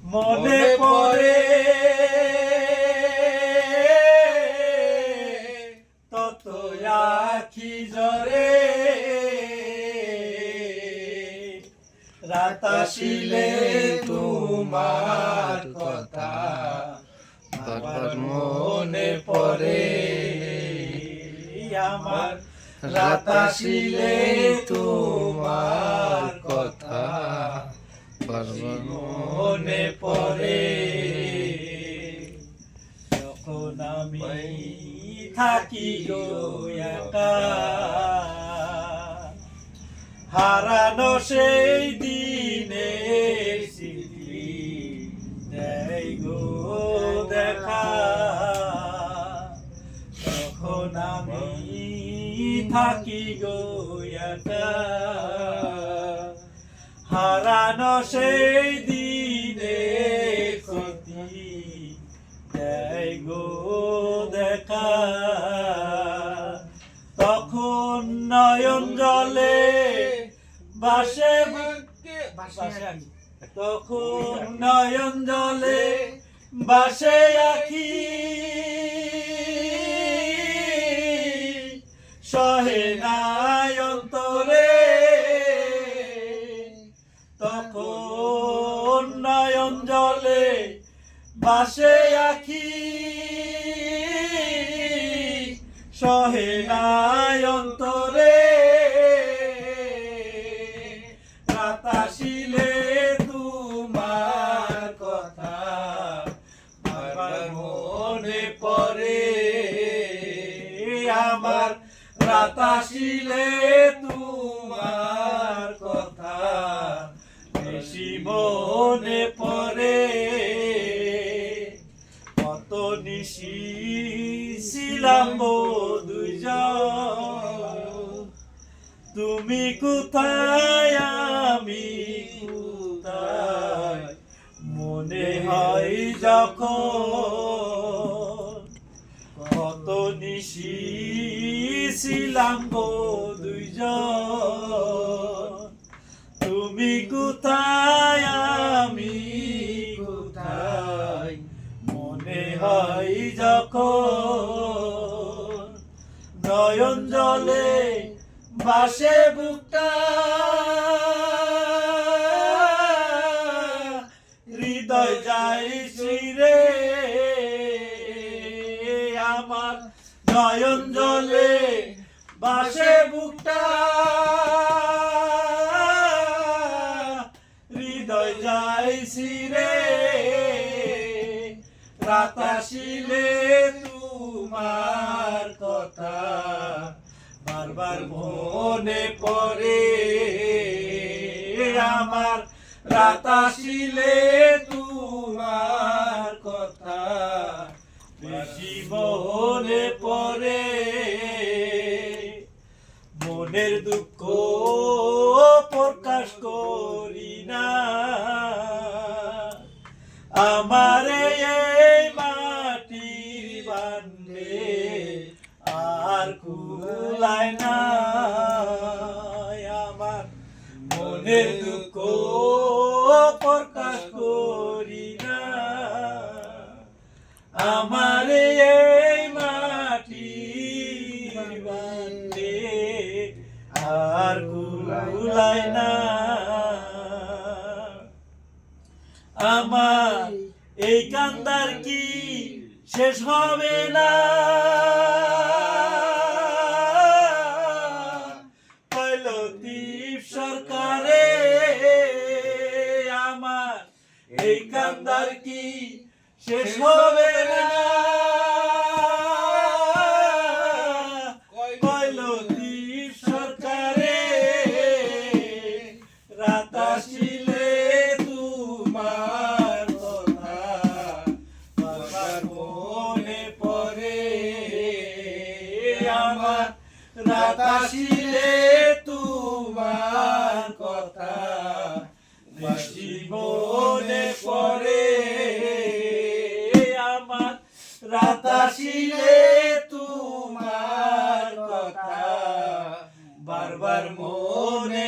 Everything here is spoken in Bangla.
মনে পড়ে তত আখি জরে রাত আসিলে তোমার কথা বারবার মনে পড়ে আমার রাত আসিলে তোমার কথা বারবার মনে পড়ে যখন আমি থাকি গো একা হারানো সেই দিনের স্মৃতি দেয় গো দেখা যখন আমি থাকি গো একা হারানো সেই দিনের স্মৃতি দেয় গো দেখা তখন নয়ন জলে বাসে তখন নয়ন জলে বাসে আখি সহে নাই অন্তরে তখন নয়ন জলে বাসে আখি সহে নাই অন্তরে রাত আসিলে তোমার কথা বারবার মনে পড়ে আমার রাত আসিলে তোমার কথা বেশি মনে পড়ে কত নিশি ছিলাম দুইজন তুমি কোথায় আমি কোথায় মনে হয় যখন কত নিশি ছিলাম দুইজন তুমি কোথায় আমি কোথায় মনে হয় যখন নয়ন জলে বাসে বুকটা হৃদয় যায় চিরে আমার নয়ন জলে বাসে বুকটা হৃদয় যায় চিরে রাত আসিলে তোমার কথা বারবার মনে পড়ে আমার রাত আসিলে তোমার কথা বেশি মনে পড়ে মনের দুঃখ প্রকাশ করি না আমার এই মাটির বান্ধে আর কুলায় না আমার মনের দুঃখ প্রকাশ করি না আমার এই মাটির বান্ধে আর কুলায় না আমার এই কান্দার কি শেষ হবে না লতিফ সরকারে আমার এই কান্দার কি শেষ হবে না লতিফ সরকারে রাত আসিলে তোমার কথা বারবার মনে পড়ে আমার রাত আসিলে তোমার কথা বেশি মনে পড়ে আমার রাত আসিলে তোমার কথা বারবার মনে